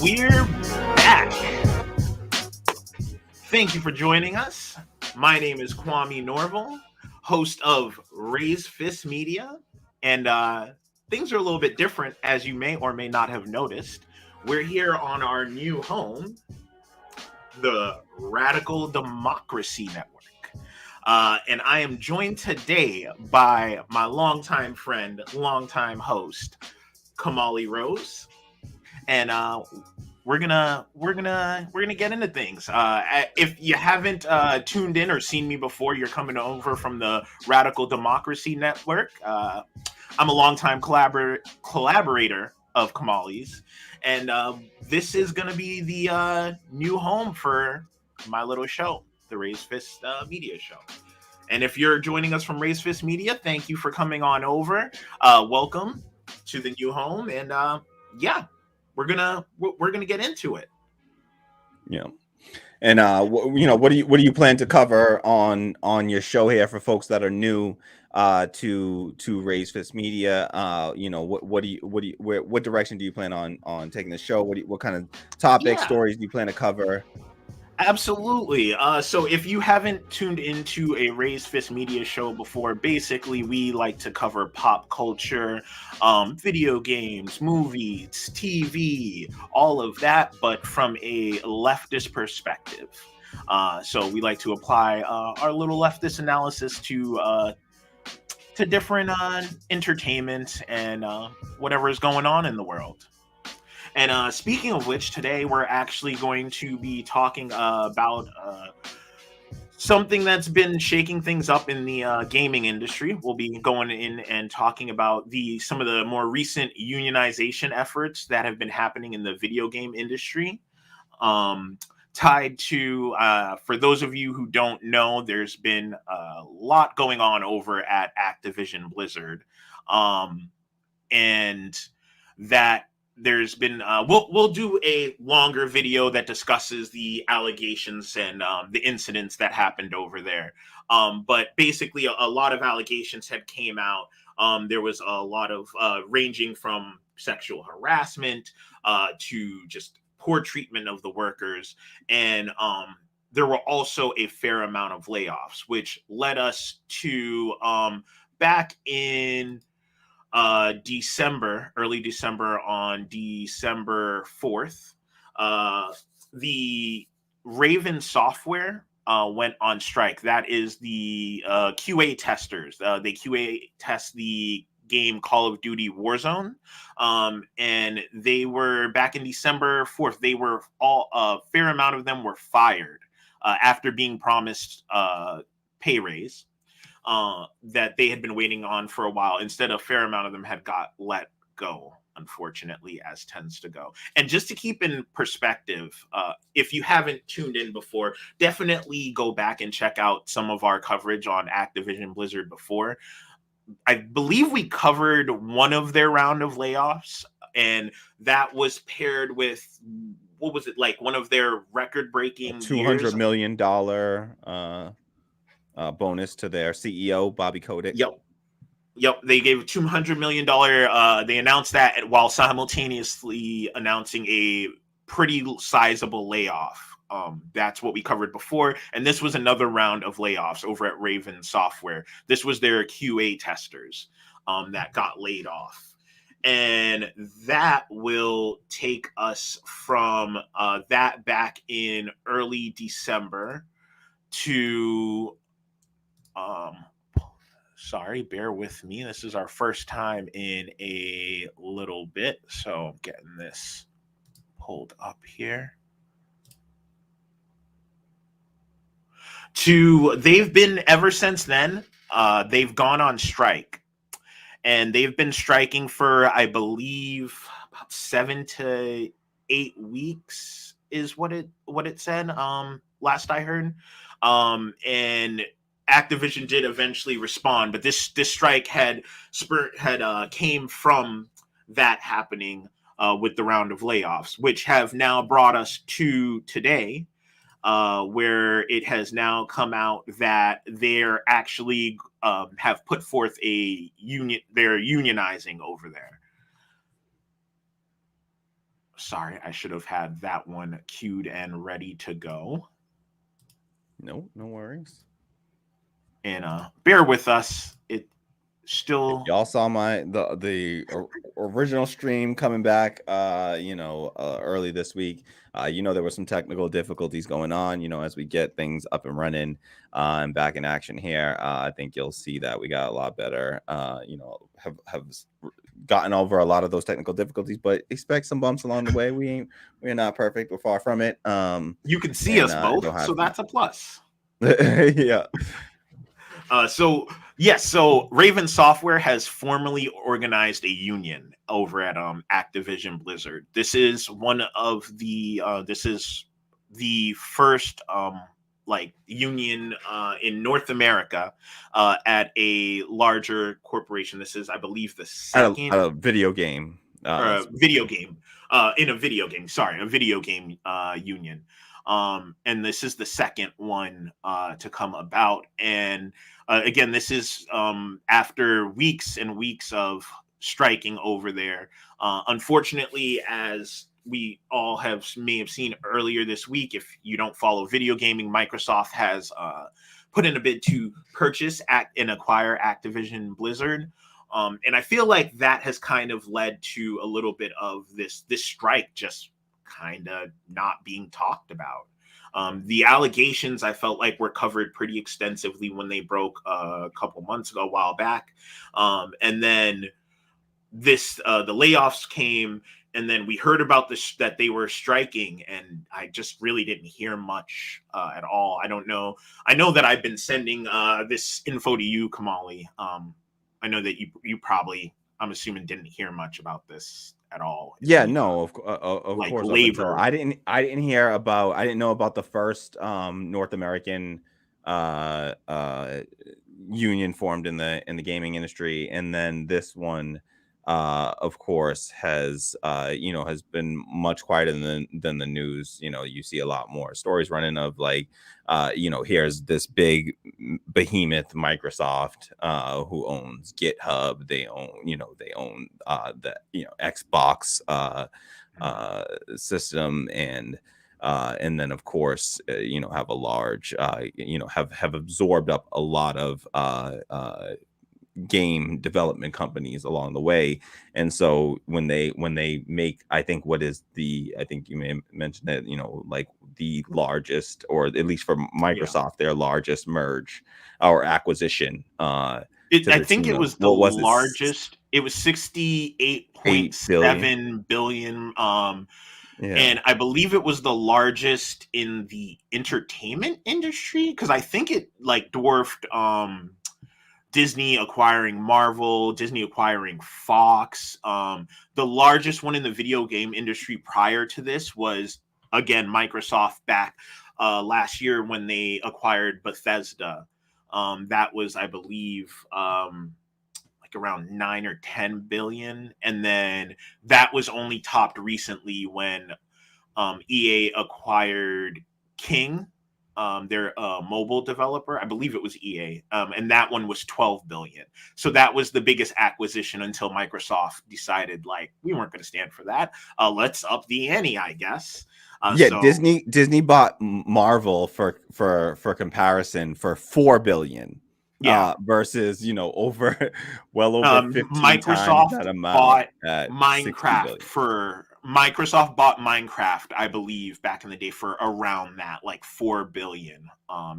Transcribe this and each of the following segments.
We're back. Thank you for joining us. My name is Kwame Norval, host of Raise Fist Media, and things are a little bit different, as you may or may not have noticed. We're here on our new home, the Radical Democracy Network. And I am joined today by my longtime friend, longtime host, Kamali Rose, and we're gonna get into things. If you haven't tuned in or seen me before, you're coming over from the Radical Democracy Network. I'm a longtime collaborator of Kamali's, and this is gonna be the new home for my little show, the Raise Fist Media Show. And if you're joining us from Raise Fist Media, thank you for coming on over. Welcome to the new home, and yeah, we're gonna get into it. Yeah. And what do you plan to cover on your show here for folks that are new to Raise Fist Media? What direction do you plan on taking the show? What kind of topics, Yeah, stories do you plan to cover? absolutely. So if you haven't tuned into a Raised Fist Media show before, basically we like to cover pop culture, video games, movies, TV, all of that, but from a leftist perspective. So we like to apply our little leftist analysis to different entertainment and whatever is going on in the world. And speaking of which, today we're actually going to be talking about something that's been shaking things up in the gaming industry. We'll be going in and talking about some of the more recent unionization efforts that have been happening in the video game industry. Um, Tied to, for those of you who don't know, there's been a lot going on over at Activision Blizzard, and that there's been we'll do a longer video that discusses the allegations and the incidents that happened over there, but basically a lot of allegations had came out. There was a lot of ranging from sexual harassment to just poor treatment of the workers, and there were also a fair amount of layoffs, which led us to back in early December, on December 4th, the Raven Software went on strike. That is the QA testers. They QA test the game Call of Duty Warzone. And they were back in December 4th. They were all, a fair amount of them were fired after being promised pay raise that they had been waiting on for a while. Instead, a fair amount of them had got let go, unfortunately, as tends to go. And just to keep in perspective, if you haven't tuned in before, definitely go back and check out some of our coverage on Activision Blizzard before. I believe we covered one of their round of layoffs, and that was paired with, what was it, like one of their record-breaking $200 years. million bonus to their CEO, Bobby Kotick. Yep, they gave $200 million. They announced that while simultaneously announcing a pretty sizable layoff. That's what we covered before. And this was another round of layoffs over at Raven Software. This was their QA testers that got laid off. And that will take us from that back in early December to... sorry, bear with me. This is our first time in a little bit, so I'm getting this pulled up here. They've been, ever since then, they've gone on strike, and they've been striking for, I believe, about 7 to 8 weeks is what it said. Last I heard, and Activision did eventually respond, but this strike had came from that happening with the round of layoffs, which have now brought us to today, where it has now come out that they're actually have put forth a union. They're unionizing over there. Sorry, I should have had that one queued and ready to go. No worries. And bear with us. It If still y'all saw the original stream coming back, early this week, there were some technical difficulties going on. As we get things up and running and back in action here, I think you'll see that we got a lot better. Have gotten over a lot of those technical difficulties, but expect some bumps along the way. We're not perfect. We're far from it. You can see us both, so that's a plus. Yeah. So Raven Software has formally organized a union over at Activision Blizzard. This is the first union in North America at a larger corporation. This is, I believe, the second At a video game. video game a video game union. And this is the second one to come about. And again, this is after weeks and weeks of striking over there. Unfortunately, as we all may have seen earlier this week, if you don't follow video gaming, Microsoft has put in a bid to purchase and acquire Activision Blizzard. And I feel like that has kind of led to a little bit of this strike just kind of not being talked about. The allegations, I felt like, were covered pretty extensively when they broke a while back. And then the layoffs came, and then we heard about this, that they were striking, and I just really didn't hear much at all. I don't know. I know that I've been sending this info to you, Kahmali. I know that you probably, I'm assuming, didn't hear much about this at all. Yeah, no, of course. Labor. I didn't know about the first North American union formed in the gaming industry, and then this one of course has been much quieter than the news. You see a lot more stories running of here's this big behemoth Microsoft who owns GitHub. They own the Xbox system, and then of course have a large have absorbed up a lot of game development companies along the way. And so when they make, I think you may have mentioned that, the largest, or at least for Microsoft, their largest merge or acquisition. I think it was the largest. It was 68.7 billion. And I believe it was the largest in the entertainment industry, because I think it dwarfed Disney acquiring Marvel, Disney acquiring Fox. The largest one in the video game industry prior to this was, again, Microsoft back last year when they acquired Bethesda. That was, I believe, around 9 or 10 billion. And then that was only topped recently when EA acquired King, their mobile developer. I believe it was EA, and that one was 12 billion. So that was the biggest acquisition until Microsoft decided we weren't going to stand for that. Let's up the ante, I guess. Disney bought Marvel for comparison for 4 billion. Versus over 15 Microsoft times that amount bought at Minecraft for Microsoft bought Minecraft, I believe, back in the day for around that, 4 billion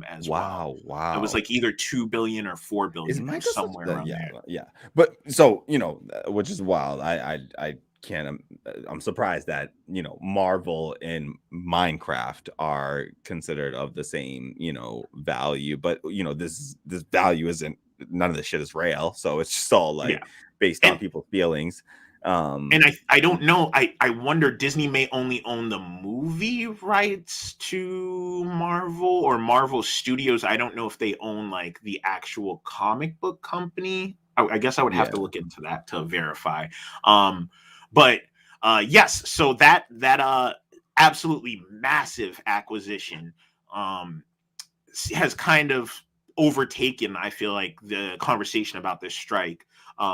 as well. Wow. It was either 2 billion or 4 billion, somewhere around there. Yeah. But so, which is wild. I can't, I'm surprised that, Marvel and Minecraft are considered of the same, value, but this value isn't, none of this shit is real. So it's just all based on people's feelings. And I don't know. I wonder, Disney may only own the movie rights to Marvel or Marvel Studios. I don't know if they own the actual comic book company. I guess I would have to look into that to verify. But yes, so that absolutely massive acquisition has kind of overtaken, I feel like, the conversation about this strike,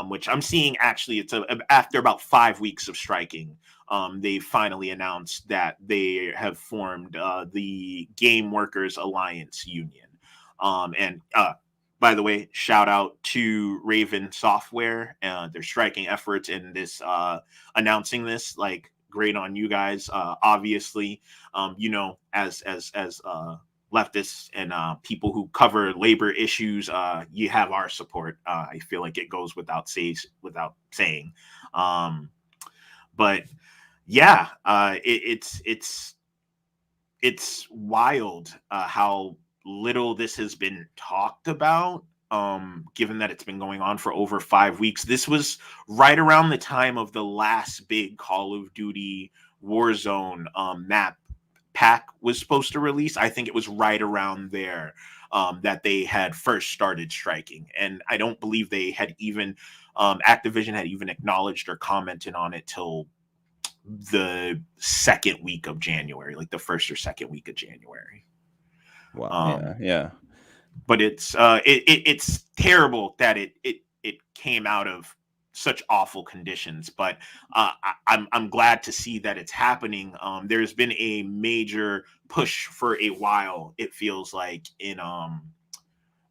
which I'm seeing actually after about 5 weeks of striking, they finally announced that they have formed the Game Workers Alliance Union. And by the way, shout out to Raven Software, their striking efforts in this, announcing this. Like, great on you guys. Obviously, as leftists and people who cover labor issues, you have our support. I feel like it goes without saying. But yeah, it's wild how little this has been talked about. Given that it's been going on for over 5 weeks, this was right around the time of the last big Call of Duty Warzone map pack was supposed to release. I think it was right around there that they had first started striking, and I don't believe they had even Activision had even acknowledged or commented on it till the second week of January, like the first or second week of January. Wow. Yeah. But it's terrible that it came out of such awful conditions. But I'm glad to see that it's happening. There's been a major push for a while, it feels like, and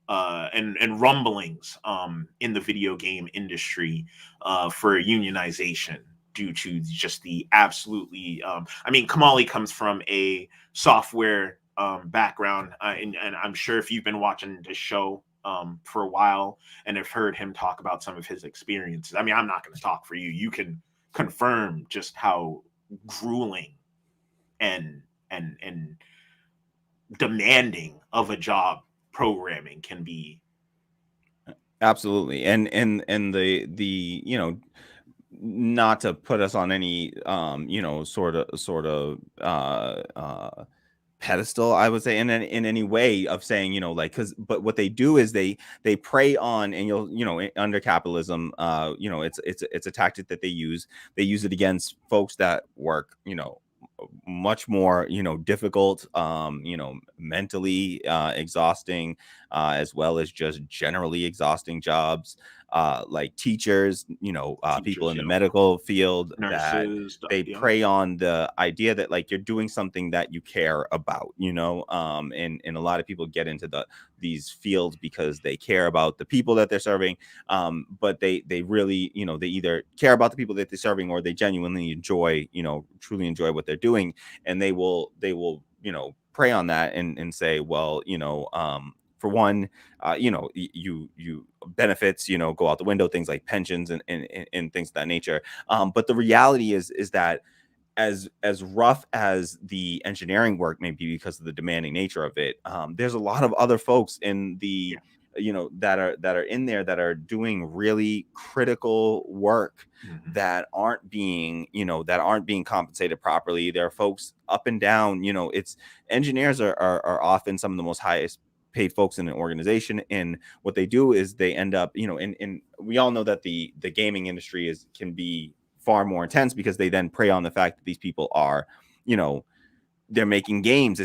rumblings in the video game industry for unionization, due to just the absolutely I mean, Kahmali comes from a software background, and I'm sure if you've been watching the show for a while and have heard him talk about some of his experiences, I mean, I'm not going to talk for you. You can confirm just how grueling and demanding of a job programming can be. Absolutely. And the not to put us on any sort of pedestal, I would say, in any way of saying, like, but what they do is they prey on, and under capitalism, it's a tactic that they use it against folks that work much more difficult, mentally exhausting, as well as just generally exhausting jobs, like teachers, people in the medical field, that Nurses, they yeah. prey on the idea that, like, you're doing something that you care about, and a lot of people get into these fields because they care about the people that they're serving, but they really, they either care about the people that they're serving, or they genuinely enjoy, truly enjoy what they're doing, and they will prey on that and say, well, for one, you benefits, go out the window, things like pensions and things of that nature. But the reality is that as rough as the engineering work may be because of the demanding nature of it, there's a lot of other folks in the that are in there that are doing really critical work, that aren't being compensated properly. There are folks up and down, it's engineers are often some of the most highest paid folks in an organization, and what they do is they end up, and we all know that the gaming industry can be far more intense, because they then prey on the fact that these people are, they're making games.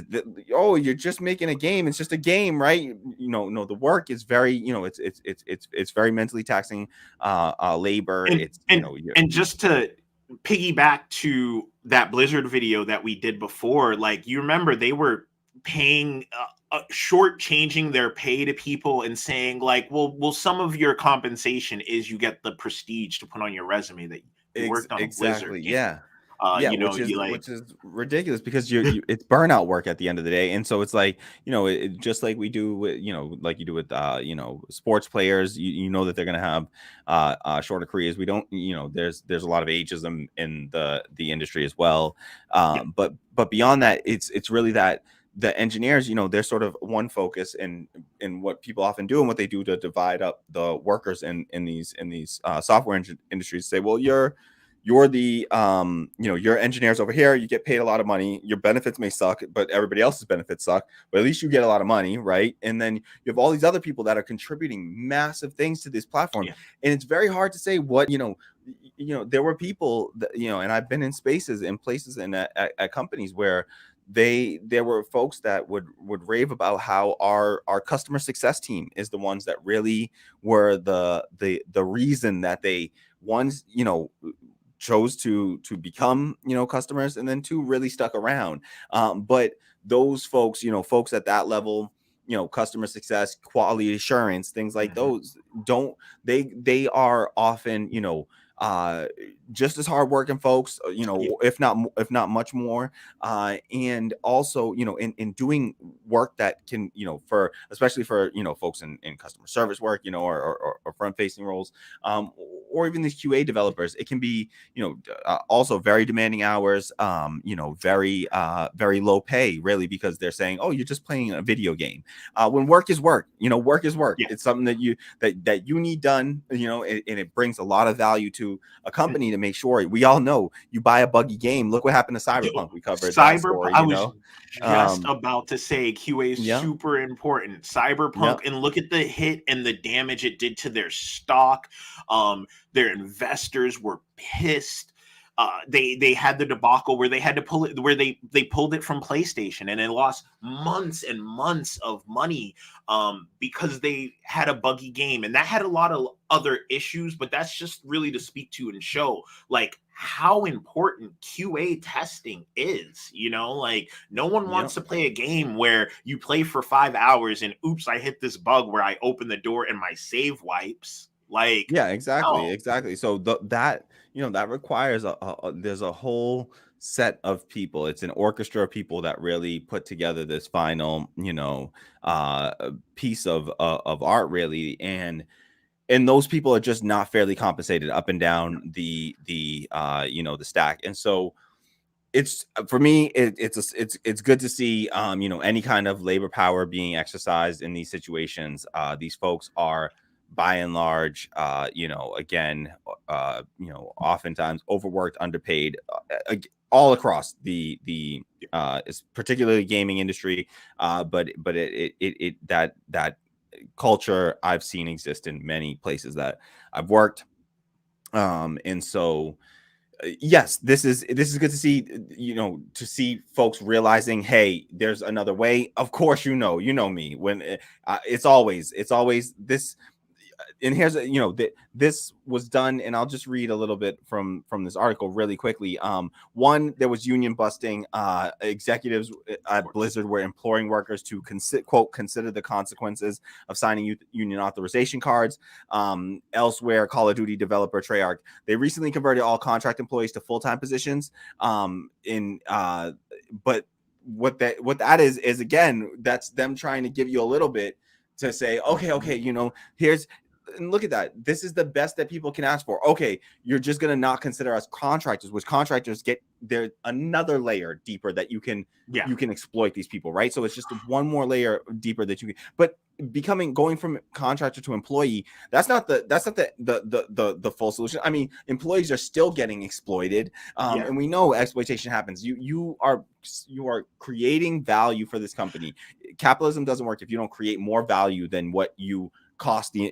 Oh, you're just making a game. It's just a game, right? No, the work is very, it's very mentally taxing labor. And just to piggyback to that Blizzard video that we did before, like, you remember they were paying short-changing their pay to people and saying, like, well, some of your compensation is you get the prestige to put on your resume that you worked on a Blizzard game. Yeah. Which is ridiculous, because it's burnout work at the end of the day. And so it's like, just like we do with, like you do with, sports players, you know that they're going to have shorter careers. We don't, there's a lot of ageism in the industry as well. But beyond that, it's really that the engineers, they're sort of one focus in what people often do, and what they do to divide up the workers in these software industries. Say, well, you're the your engineers over here, you get paid a lot of money, your benefits may suck, but everybody else's benefits suck, but at least you get a lot of money, right? And then you have all these other people that are contributing massive things to this platform. And it's very hard to say what, there were people that, and I've been in spaces and places and at companies where there were folks that would rave about how our customer success team is the ones that really were the reason that they ones chose to become customers, and then two really stuck around. But those folks, folks at that level, customer success, quality assurance, things like Mhm. those, don't they are often uh just as hardworking folks, Yeah. if not much more, and also in doing work that can, for especially for folks in customer service work, or front facing roles, or even these QA developers. It can be also very demanding hours, very low pay, really, because they're saying, oh, you're just playing a video game, when work is work. Work is work. Yeah. It's something that you need done, and it brings a lot of value to a company to make sure. We all know, you buy a buggy game, look what happened to Yo, Cyberpunk. We covered that Cyberpunk. story. I was just Um about to say QA is yeah, super important. yeah, Cyberpunk, and look at the hit and the damage it did to their stock. Their investors were pissed. They had the debacle where they had to pull it, where they pulled it from PlayStation, and they lost months and months of money because they had a buggy game, and that had a lot of other issues. But that's just really to speak to and show like how important QA testing is. Like no one yeah. wants to play a game where you play for 5 hours and oops, I hit this bug where I open the door and my save wipes. Like, Yeah, exactly, no. exactly. So that that requires there's a whole set of people. It's an orchestra of people that really put together this final piece of art, really. And those people are just not fairly compensated up and down the stack. And so it's, for me, it's good to see any kind of labor power being exercised in these situations. These folks are, by and large, again, oftentimes overworked, underpaid, all across the it's particularly gaming industry, but that culture I've seen exist in many places that I've worked. And so yes, this is good to see, to see folks realizing, hey, there's another way. Of course, you know me, when it's always this. And here's this was done, and I'll just read a little bit from this article really quickly. One, there was union busting. Executives at Blizzard were imploring workers to consider the consequences of signing union authorization cards. Elsewhere, Call of Duty developer Treyarch, they recently converted all contract employees to full-time positions. But what that is again, that's them trying to give you a little bit to say, okay, here's, and look at that. This is the best that people can ask for. Okay, you're just gonna not consider us contractors, which contractors get there another layer deeper that you can Yeah. exploit these people, right? So it's just one more layer deeper that you can. But going from contractor to employee, that's not the full solution. I mean, employees are still getting exploited, Yeah. and we know exploitation happens. You are creating value for this company. Capitalism doesn't work if you don't create more value than what you cost the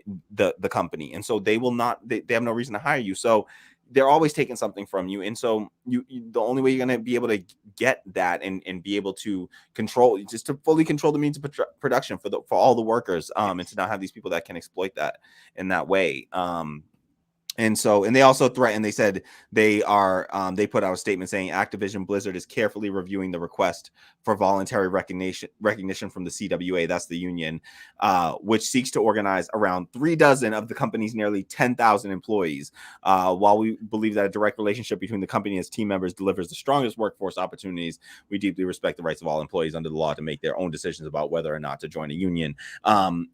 company. And so they will not, they have no reason to hire you. So they're always taking something from you. And so the only way you're going to be able to get that and be able to control, just to fully control the means of production for all the workers, and to not have these people that can exploit that in that way. And they also threatened, they said they put out a statement saying Activision Blizzard is carefully reviewing the request for voluntary recognition from the CWA, that's the union, which seeks to organize around 36 of the company's nearly 10,000 employees. While we believe that a direct relationship between the company and its team members delivers the strongest workforce opportunities, we deeply respect the rights of all employees under the law to make their own decisions about whether or not to join a union.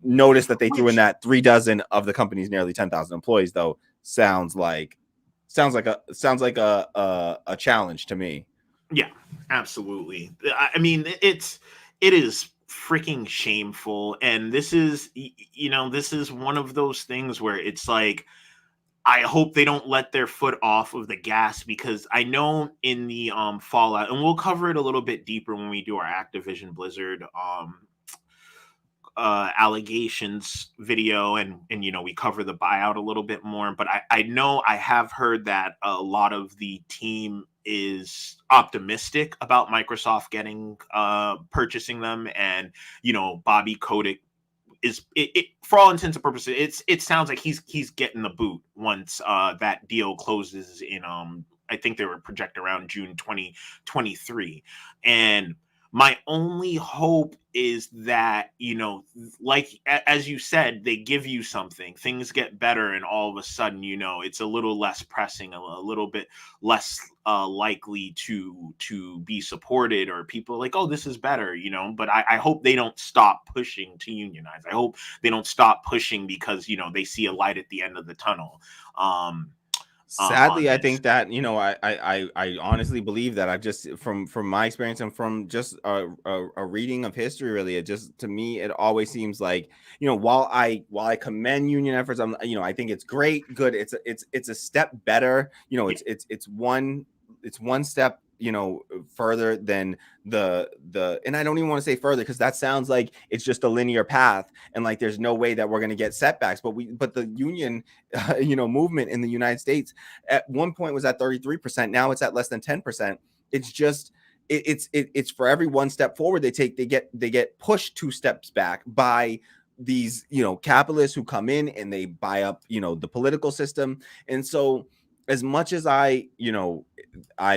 Notice that they threw in that 36 of the company's nearly 10,000 employees, though. Sounds like a challenge to me. Yeah, absolutely. I mean, it is freaking shameful, and this is this is one of those things where it's like, I hope they don't let their foot off of the gas, because I know in the Fallout, and we'll cover it a little bit deeper when we do our Activision Blizzard allegations video, and we cover the buyout a little bit more. But I know I have heard that a lot of the team is optimistic about Microsoft getting purchasing them, and Bobby Kotick is for all intents and purposes, it sounds like he's getting the boot once that deal closes in I think they were projected around June 2023. And my only hope is that, like as you said, they give you something, things get better, and all of a sudden, it's a little less pressing, a little bit less likely to be supported, or people are like, oh, this is better, But I hope they don't stop pushing to unionize. I hope they don't stop pushing because they see a light at the end of the tunnel. Sadly, I think that I honestly believe that. I've just from my experience and from just a reading of history, really, it just, to me, it always seems like, while I commend union efforts, I think it's great, good. It's a step better. It's one step further than the and I don't even want to say further, because that sounds like it's just a linear path and like there's no way that we're going to get setbacks. But the union movement in the United States at one point was at 33%. Now it's at less than 10%. It's just it's for every one step forward they get pushed 2 steps back by these capitalists who come in and they buy up the political system. And so, as much as I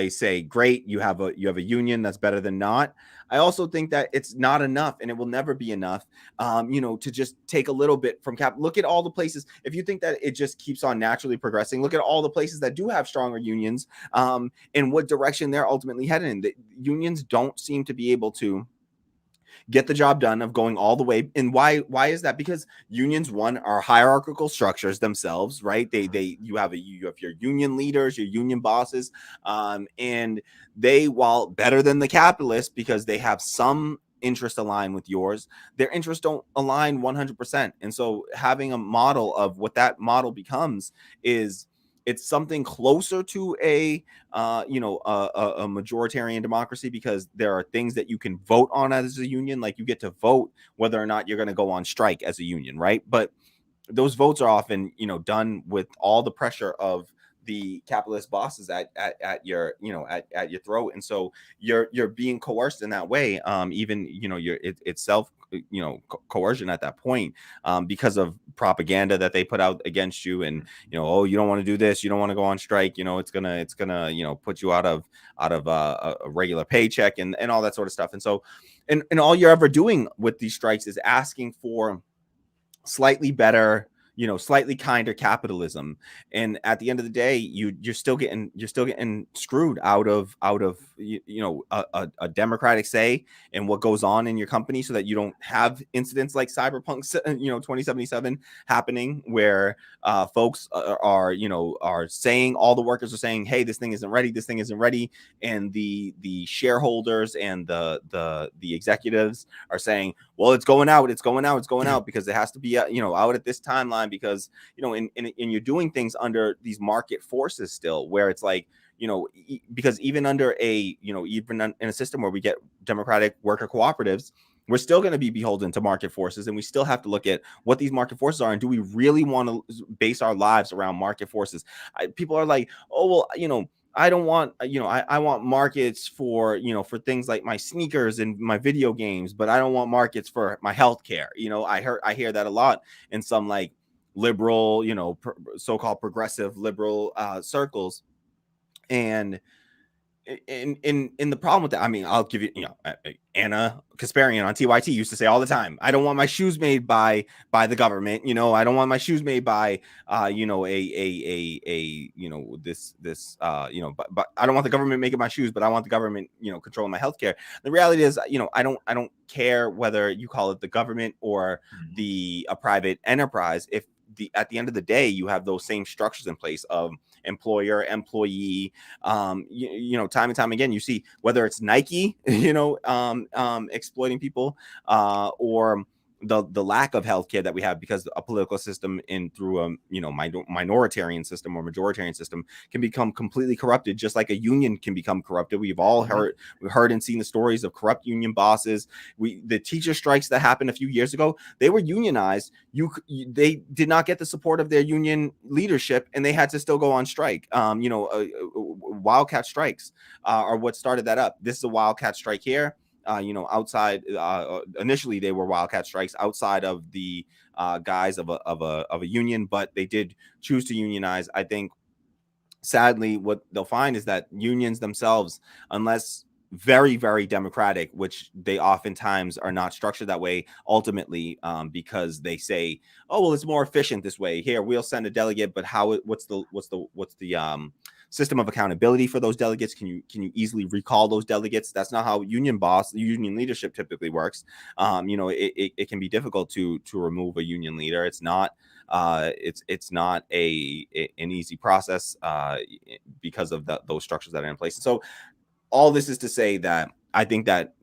say, great, you have a union, that's better than not, I also think that it's not enough, and it will never be enough, to just take a little bit from cap. Look at all the places. If you think that it just keeps on naturally progressing, look at all the places that do have stronger unions, and what direction they're ultimately headed in. The unions don't seem to be able to get the job done of going all the way. And why is that? Because unions, one, are hierarchical structures themselves, right? You have your union leaders, your union bosses, and they, while better than the capitalists because they have some interest align with yours, their interests don't align 100%. And so having a model of what that model becomes is, it's something closer to a majoritarian democracy, because there are things that you can vote on as a union. Like, you get to vote whether or not you're going to go on strike as a union, right? But those votes are often done with all the pressure of the capitalist bosses at your at your throat. And so you're being coerced in that way, even it's self coercion at that point, because of propaganda that they put out against you. And oh, you don't want to do this, you don't want to go on strike, it's gonna put you out of a regular paycheck and all that sort of stuff. And so and all you're ever doing with these strikes is asking for slightly better, slightly kinder capitalism. And at the end of the day, you're still getting screwed out of a democratic say in what goes on in your company, so that you don't have incidents like Cyberpunk 2077 happening, where folks are saying, all the workers are saying, hey, this thing isn't ready, and the shareholders and the executives are saying, well, it's going out because it has to be out at this timeline, because and you're doing things under these market forces still, where it's like, because even under even in a system where we get democratic worker cooperatives, we're still going to be beholden to market forces, and we still have to look at what these market forces are, and do we really want to base our lives around market forces? People are like, oh, well, I don't want, I want markets for, for things like my sneakers and my video games, but I don't want markets for my healthcare. I hear that a lot in some like liberal, so-called progressive liberal circles. And in the problem with that, I mean, I'll give you, Anna Kasparian on TYT used to say all the time, I don't want my shoes made by the government. I don't want my shoes made by but I don't want the government making my shoes, but I want the government controlling my healthcare. The reality is, I don't care whether you call it the government or a private enterprise. If at the end of the day, you have those same structures in place of employer, employee, time and time again, you see whether it's Nike, exploiting people, or the lack of healthcare that we have, because a political system through a minoritarian system or majoritarian system can become completely corrupted, just like a union can become corrupted. We've heard and seen the stories of corrupt union bosses. The teacher strikes that happened a few years ago, they were unionized. They did not get the support of their union leadership, and they had to still go on strike. Wildcat strikes are what started that up. This is a wildcat strike here. Outside, initially they were wildcat strikes outside of the guise of a union, but they did choose to unionize. I think sadly what they'll find is that unions themselves, unless very, very democratic, which they oftentimes are not structured that way ultimately, because they say, oh, well, it's more efficient this way. Here, we'll send a delegate, but what's the system of accountability for those delegates? Can you easily recall those delegates? That's not how union leadership typically works. It can be difficult to remove a union leader. It's not it's not an easy process because of those structures that are in place. So all this is to say that I think that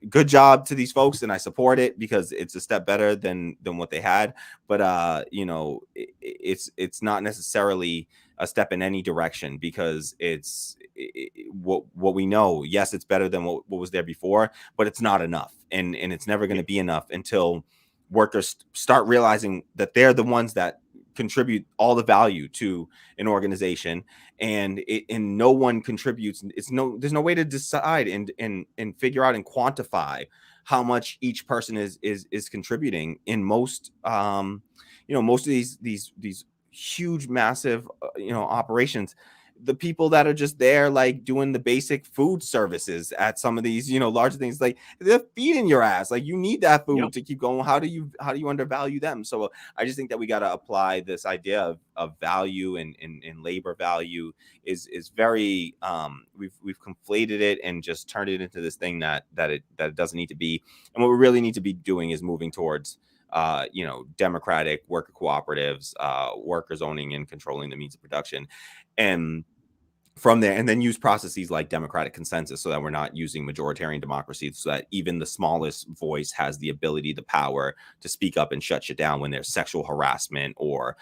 good job to these folks, and I support it because it's a step better than what they had. But it's not necessarily a step in any direction, because what we know. Yes, it's better than what was there before, but it's not enough, and it's never going to be enough until workers start realizing that they're the ones that contribute all the value to an organization, and no one contributes. There's no way to decide and figure out and quantify how much each person is contributing in most most of these huge, massive operations. The people that are just there, like doing the basic food services at some of these larger things, like they're feeding your ass. Like, you need that food to keep going. How do you undervalue them? So I just think that we got to apply this idea of value and labor value is very we've conflated it and just turned it into this thing that it doesn't need to be. And what we really need to be doing is moving towards democratic worker cooperatives, workers owning and controlling the means of production, and from there, and then use processes like democratic consensus, so that we're not using majoritarian democracy, so that even the smallest voice has the ability, the power to speak up and shut shit down when there's sexual harassment or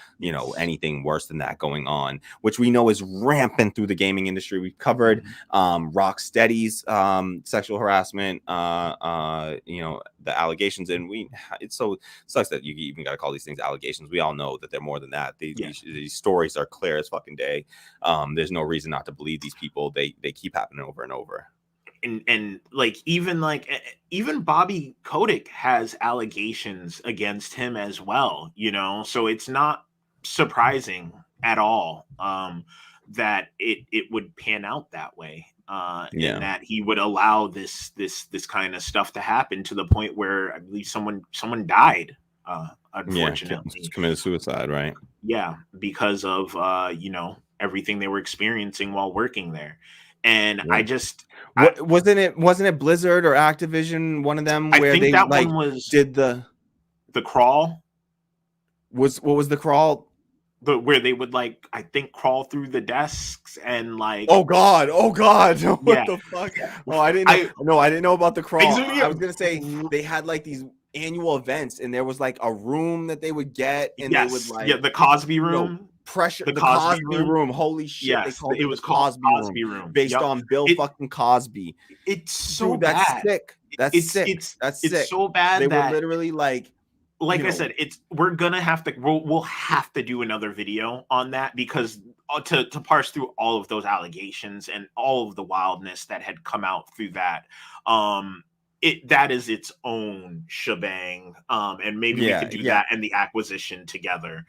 anything worse than that going on, which we know is rampant through the gaming industry. We've covered Rocksteady's sexual harassment, the allegations, and it sucks that you even got to call these things allegations. We all know that they're more than that. These stories are clear as fucking day. There's no reason not to believe these people. They keep happening over and over. And even Bobby Kotick has allegations against him as well, so it's not surprising at all that it would pan out that way, and that he would allow this kind of stuff to happen, to the point where I believe someone died, unfortunately. Committed suicide, right? Yeah, because of everything they were experiencing while working there. And wasn't it Blizzard or Activision, one of them, where they did the crawl? What was the crawl? But where they would crawl through the desks and oh god what the fuck? I didn't know about the crawl. I was gonna say they had these annual events, and there was a room that they would get, and they would the Cosby room. The Cosby room. Holy shit! Yes, they called it was called Cosby room based on Bill fucking Cosby. It's so Dude, that's bad. Sick. That's sick. It's so bad. They were literally I said, we're gonna have to we'll have to do another video on that, because to parse through all of those allegations and all of the wildness that had come out through that. That is its own shebang, and maybe we could do that and the acquisition together.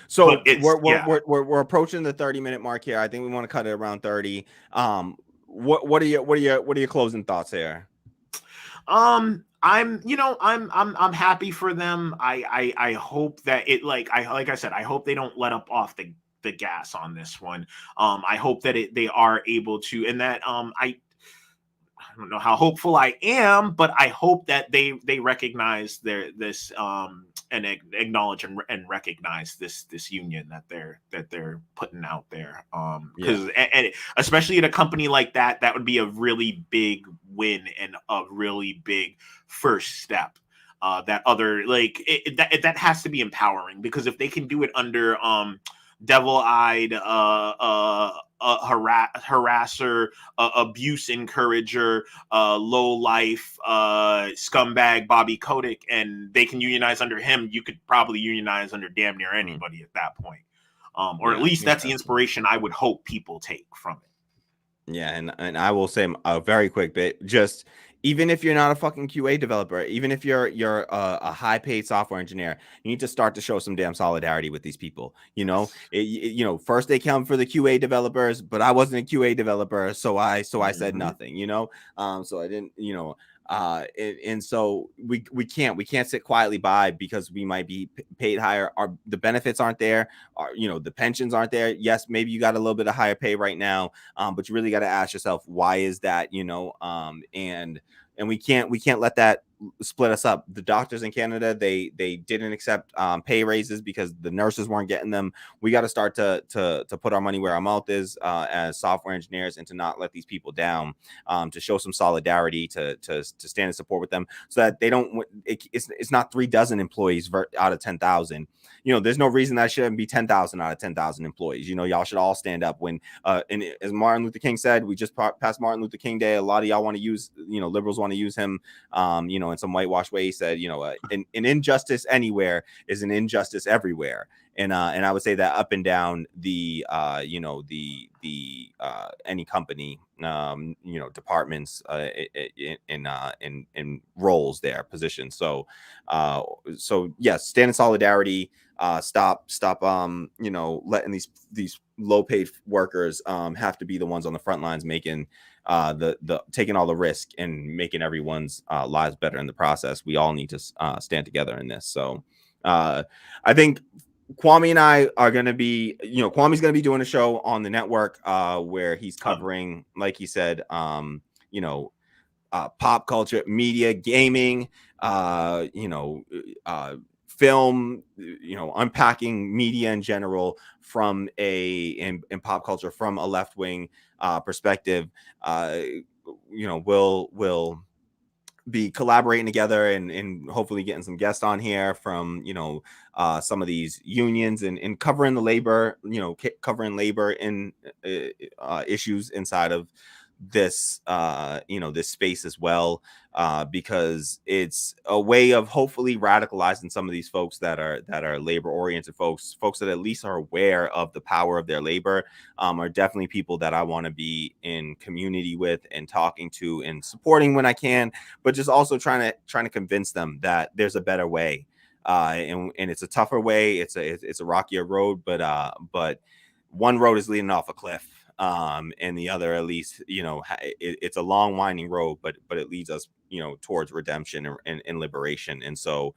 So we're approaching the 30-minute mark here. I think we want to cut it around 30. What are your closing thoughts here? I'm happy for them. I hope that it like I said, I hope they don't let up off the gas on this one. I hope that they are able to, and that I don't know how hopeful I am, but I hope that they recognize this and acknowledge and recognize this union that they're putting out there. Because and especially at a company like that would be a really big win and a really big first step that other like that has to be empowering, because if they can do it under devil-eyed harasser, abuse encourager, low life scumbag Bobby Kotick, and they can unionize under him, you could probably unionize under damn near anybody at that point. Or at least that's the inspiration I would hope people take from it. Yeah, and I will say a very quick bit, just even if you're not a fucking QA developer, even if you're a high paid software engineer, you need to start to show some damn solidarity with these people. You know, first they come for the QA developers, but I wasn't a QA developer, so I said nothing. You know, so I didn't. You know, and so we can't sit quietly by because we might be paid higher. The benefits aren't there. The pensions aren't there. Yes, maybe you got a little bit of higher pay right now, but you really got to ask yourself, why is that? And we can't let that split us up. The doctors in Canada, they didn't accept pay raises because the nurses weren't getting them. We got to start to put our money where our mouth is as software engineers, and to not let these people down, to show some solidarity, to stand in support with them, so that they don't. It's not 36 employees out of 10,000. There's no reason that shouldn't be 10,000 out of 10,000 employees. Y'all should all stand up when. And as Martin Luther King said, we just passed Martin Luther King Day. A lot of y'all want to use, liberals want to use him, in some whitewash way. He said, an injustice anywhere is an injustice everywhere. And I would say that up and down the any company, departments, in roles there, positions. So yes, stand in solidarity. Stop letting these low paid workers have to be the ones on the front lines making the taking all the risk and making everyone's lives better in the process. We all need to stand together in this. So I think Kwame and I are going to be, Kwame's going to be doing a show on the network where he's covering, like he said, pop culture, media, gaming, film, unpacking media in general from in pop culture from a left-wing perspective. We'll be collaborating together and hopefully getting some guests on here from some of these unions and covering the labor, covering labor in issues inside of this this space as well, because it's a way of hopefully radicalizing some of these folks that are labor oriented folks that at least are aware of the power of their labor, are definitely people that I want to be in community with and talking to and supporting when I can, but just also trying to convince them that there's a better way, and it's a tougher way, it's a rockier road, but one road is leading off a cliff, and the other, at least, it's a long winding road, but it leads us, towards redemption and liberation. And so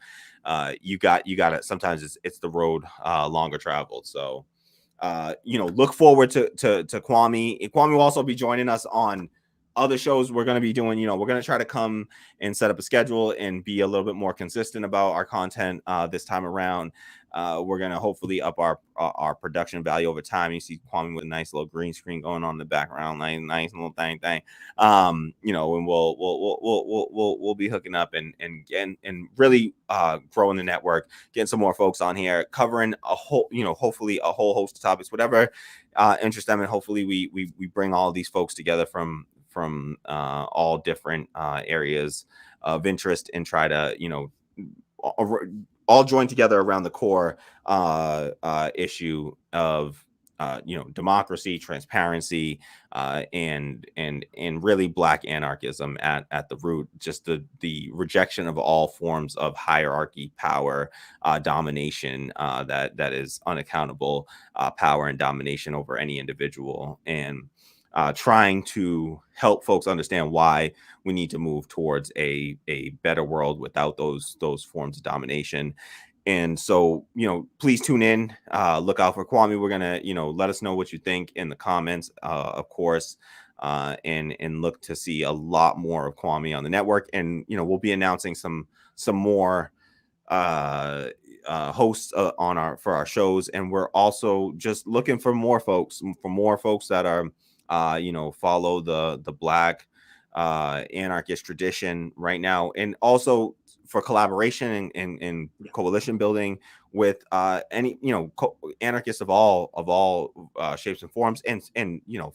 you got it. Sometimes it's the road longer traveled. So look forward to Kwame. Kwame will also be joining us on other shows we're going to be doing. We're going to try to come and set up a schedule and be a little bit more consistent about our content this time around. We're going to hopefully up our production value over time. You see Kwame with a nice little green screen going on in the background, nice little thing. And we'll be hooking up and really growing the network, getting some more folks on here, covering a whole, hopefully a whole host of topics, whatever interest them. And hopefully we bring all of these folks together from all different areas of interest and try to, all join together around the core issue of democracy, transparency, and really Black anarchism at the root. Just the rejection of all forms of hierarchy, power, domination, that is unaccountable power and domination over any individual, and trying to help folks understand why we need to move towards a better world without those forms of domination. And so, please tune in, look out for Kwame. We're going to, let us know what you think in the comments, of course, and look to see a lot more of Kwame on the network. And, we'll be announcing some more hosts for our shows. And we're also just looking for more folks that are, follow the Black anarchist tradition right now, and also for collaboration and coalition building with any anarchists of all shapes and forms, and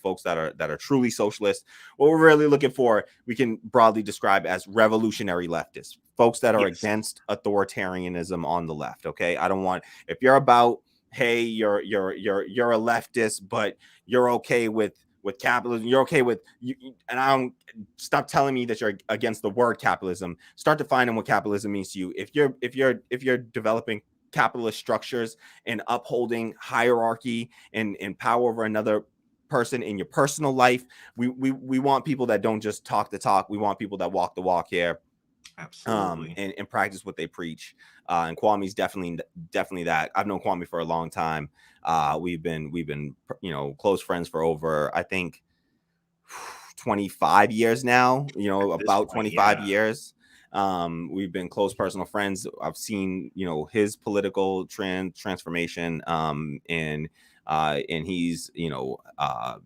folks that are truly socialist. What we're really looking for, we can broadly describe as revolutionary leftists, folks that are against authoritarianism on the left. Okay, I don't want, if you're about, hey, you're a leftist, but you're okay with capitalism, you're okay with you, and I don't, stop telling me that you're against the word capitalism. Start defining what capitalism means to you. If you're developing capitalist structures and upholding hierarchy and power over another person in your personal life, we want people that don't just talk the talk. We want people that walk the walk here. Absolutely. And practice what they preach. And Kwame's definitely that. I've known Kwame for a long time. We've been close friends for over, I think, 25 years now. About 25 years. We've been close personal friends. I've seen his political transformation, and he's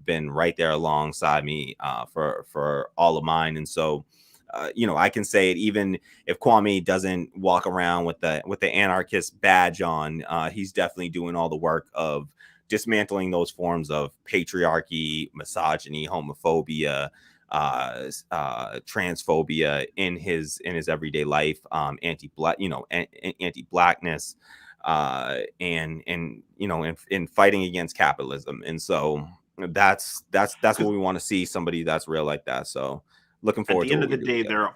been right there alongside me for all of mine. And so I can say it, even if Kwame doesn't walk around with the anarchist badge on, he's definitely doing all the work of dismantling those forms of patriarchy, misogyny, homophobia, transphobia in his everyday life, anti-blackness, and in fighting against capitalism. And so that's what we want to see, somebody that's real like that. So looking forward at the to end what of the day, they're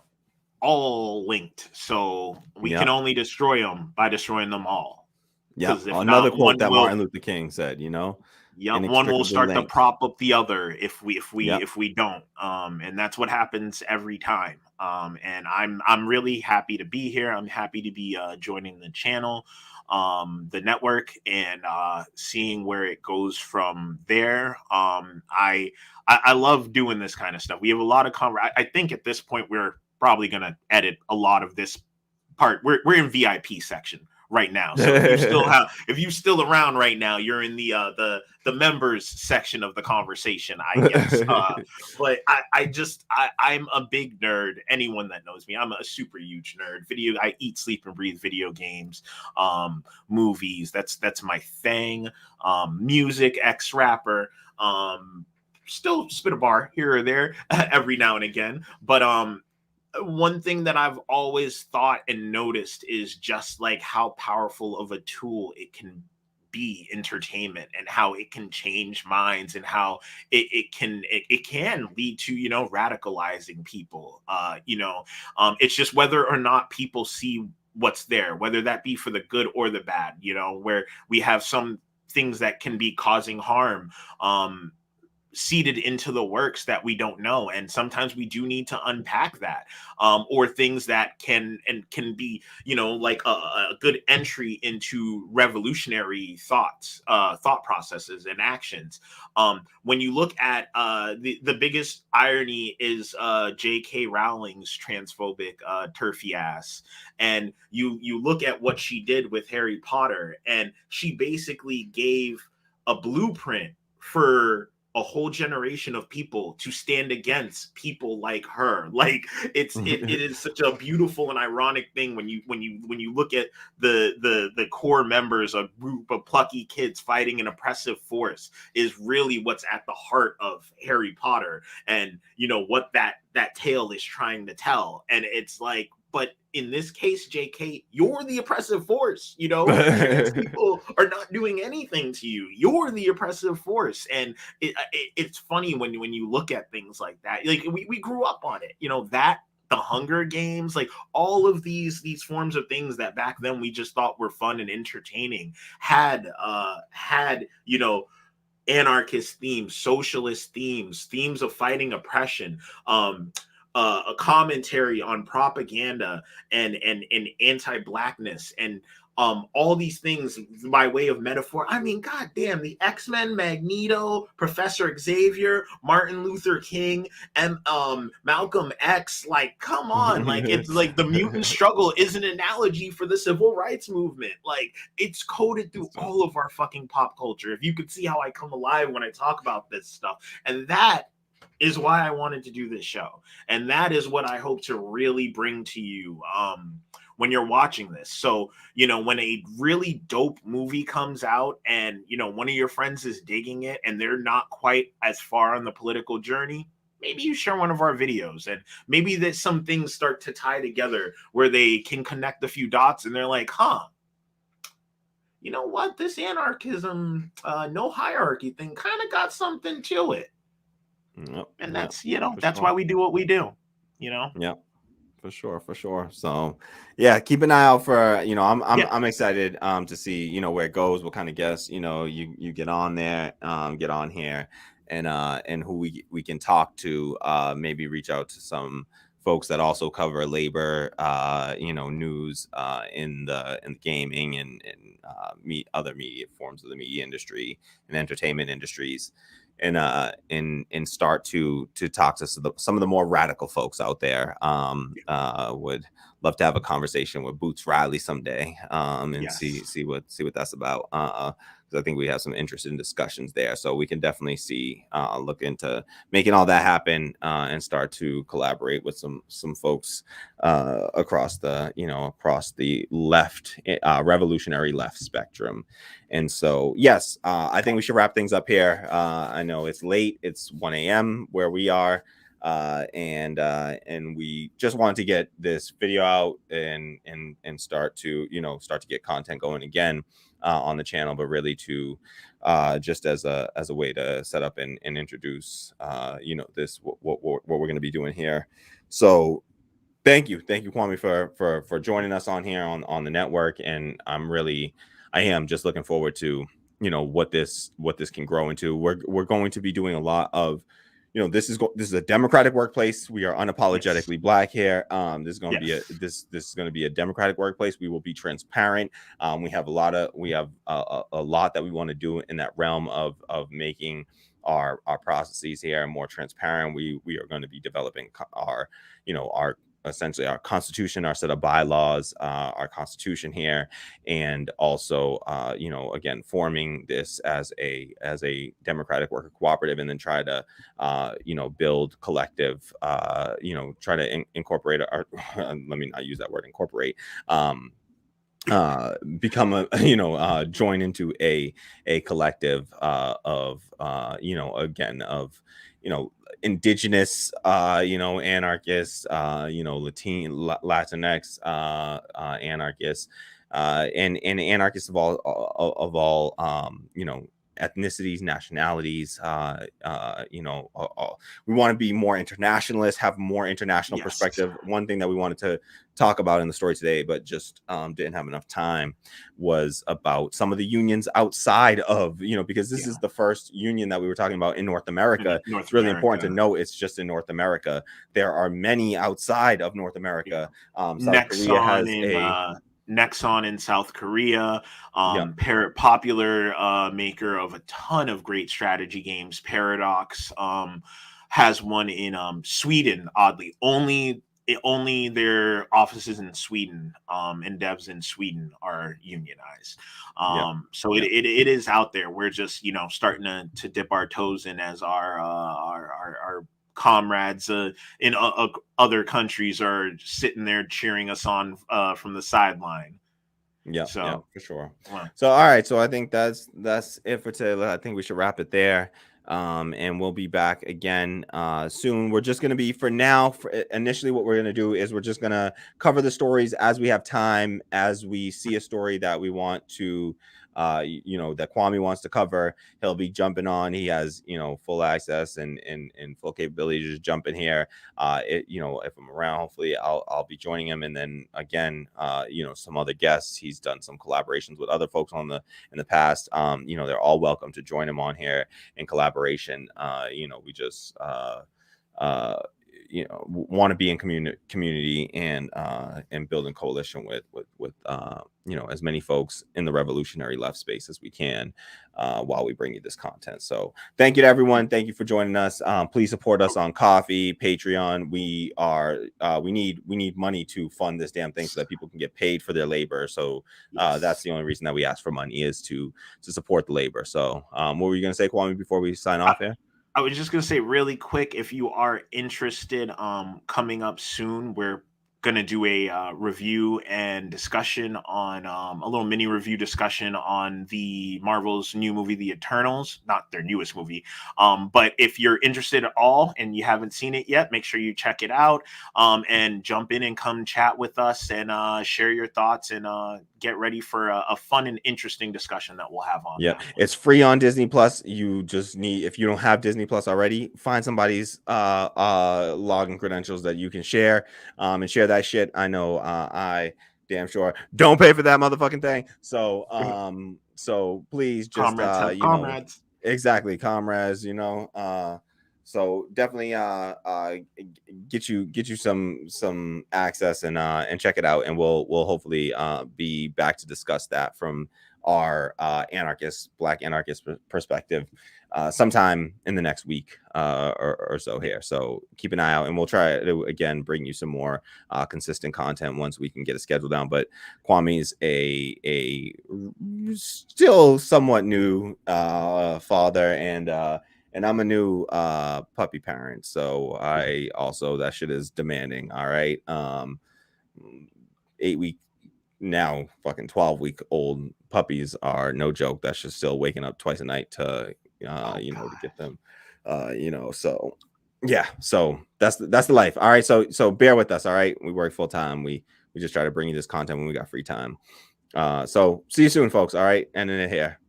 all linked, so we can only destroy them by destroying them all. Yeah, If another not, quote that Martin Luther King said, one will start to prop up the other if we don't, and that's what happens every time. And I'm really happy to be here. I'm happy to be joining the channel, the network, and seeing where it goes from there. I love doing this kind of stuff. We have a lot of I think at this point we're probably gonna edit a lot of this part. We're in VIP section right now, so if you still around right now, you're in the members section of the conversation, I guess. But I'm a big nerd. Anyone that knows me, I'm a super huge nerd. I eat, sleep, and breathe video games, movies. That's my thing. Music, rapper. Still spit a bar here or there every now and again, but one thing that I've always thought and noticed is just like how powerful of a tool it can be, entertainment, and how it can change minds, and how it can lead to radicalizing people. It's just whether or not people see what's there, whether that be for the good or the bad. Where we have some things that can be causing harm, seeded into the works that we don't know, and sometimes we do need to unpack that, or things that can be like a good entry into revolutionary thought processes and actions. When you look at the biggest irony is J.K. Rowling's transphobic turfy ass, and you look at what she did with Harry Potter, and she basically gave a blueprint for a whole generation of people to stand against people like her. Like it is such a beautiful and ironic thing when you look at the core members, a group of plucky kids fighting an oppressive force, is really what's at the heart of Harry Potter, and what that tale is trying to tell. And it's like, but in this case, JK, you're the oppressive force. These people are not doing anything to you. You're the oppressive force. And it's funny when you look at things like that. Like we grew up on it, that the Hunger Games, like all of these forms of things that back then we just thought were fun and entertaining had anarchist themes, socialist themes of fighting oppression, a commentary on propaganda and anti-blackness, and all these things by way of metaphor. I mean, goddamn, the X-Men, Magneto, Professor Xavier, Martin Luther King, and Malcolm X. Like, come on, like it's like the mutant struggle is an analogy for the civil rights movement. Like, it's coded through all of our fucking pop culture. If you could see how I come alive when I talk about this stuff, and that is why I wanted to do this show. And that is what I hope to really bring to you when you're watching this. So, you know, when a really dope movie comes out and, you know, one of your friends is digging it and they're not quite as far on the political journey, maybe you share one of our videos, and maybe that some things start to tie together where they can connect a few dots and they're like, huh, you know what, this anarchism, no hierarchy thing kind of got something to it. Yep, And yep, that's, you know, for that's why sure. we do what we do, you know. Yep. For sure, for sure. So, yeah, keep an eye out for, you know, Yeah, I'm excited to see, you know, where it goes, what kind of guests, you know, you get on there, get on here, and who we can talk to, maybe reach out to some folks that also cover labor, you know, news in the gaming and meet other media forms of the media industry and entertainment industries, and start to talk to some of the more radical folks out there. Would love to have a conversation with Boots Riley someday, and yes. see what that's about. 'Cause I think we have some interesting discussions there, so we can definitely look into making all that happen, and start to collaborate with some folks across the left, revolutionary left spectrum. And so, yes, I think we should wrap things up here. I know it's late; it's 1 a.m. where we are, and we just wanted to get this video out and start to get content going again on the channel, but really to just as a way to set up and introduce this what we're going to be doing here. So thank you, Kwame, for joining us on here on the network, and I am just looking forward to what this can grow into. We're going to be doing a lot of, this is a democratic workplace. We are Yes. unapologetically Black here. This is going to be Yes. this is going to be a democratic workplace. We will be transparent. We have a lot that we want to do in that realm of making our processes here more transparent. We are going to be developing our essentially our constitution, our set of bylaws, our constitution here, and also again, forming this as a democratic worker cooperative, and then try to build collective, try to incorporate our let me not use that word, incorporate, become join into a collective of again of indigenous anarchists, Latinx anarchists, and anarchists of all ethnicities, nationalities. We want to be more internationalist, have more international Yes. perspective. One thing that we wanted to talk about in the story today, but just didn't have enough time, was about some of the unions outside of, because this Yeah. is the first union that we were talking about in North America. North It's really important to America. know it's just in North America. There are many outside of North Yeah. America. South Korea Nexon has in a Nexon in South Korea, Yep. popular maker of a ton of great strategy games. Paradox has one in Sweden. Oddly, only their offices in Sweden, and devs in Sweden are unionized. Yep. So Yep. it is out there. We're just starting to dip our toes in as our comrades in other countries are sitting there cheering us on from the sideline. Yep, yep, So, for sure. well, So, all right. So, I think that's it for today. I think we should wrap it there. And we'll be back again soon. We're just going to be, for now, initially, what we're going to do is we're just going to cover the stories as we have time, as we see a story that we want to, that Kwame wants to cover. He'll be jumping on. He has, full access and full capability to just jump in here. If I'm around, hopefully I'll be joining him. And then again, some other guests. He's done some collaborations with other folks in the past. They're all welcome to join him on here in collaboration. We just want to be in community and building coalition with as many folks in the revolutionary left space as we can, while we bring you this content. So thank you to everyone. Thank you for joining us. Please support us on Coffee, Patreon. We need money to fund this damn thing so that people can get paid for their labor. So yes. that's the only reason that we ask for money, is to support the labor. So what were you going to say, Kwame, before we sign off here? I was just gonna say really quick, if you are interested, coming up soon, we're gonna do a review and discussion on a little mini review discussion on the Marvel's new movie, The Eternals. Not their newest movie, but if you're interested at all and you haven't seen it yet, make sure you check it out, and jump in and come chat with us and share your thoughts and get ready for a fun and interesting discussion that we'll have on. Yeah, it's free on Disney Plus. You just need, if you don't have Disney Plus already, find somebody's login credentials that you can share, and share that shit. I know I damn sure don't pay for that motherfucking thing. So so please just comrades. Exactly, comrades, so definitely get you some access and check it out, and we'll hopefully be back to discuss that from our black anarchist perspective sometime in the next week or so here. So keep an eye out, and we'll try to again bring you some more consistent content once we can get a schedule down. But Kwame's a still somewhat new father, and I'm a new puppy parent, so I also, that shit is demanding. All right, 8-week now fucking 12-week-old puppies are no joke. That's just still waking up twice a night to to get them, so yeah, so that's the life. All right, so bear with us. All right, we work full time. We just try to bring you this content when we got free time. So see you soon, folks. All right, ending it here.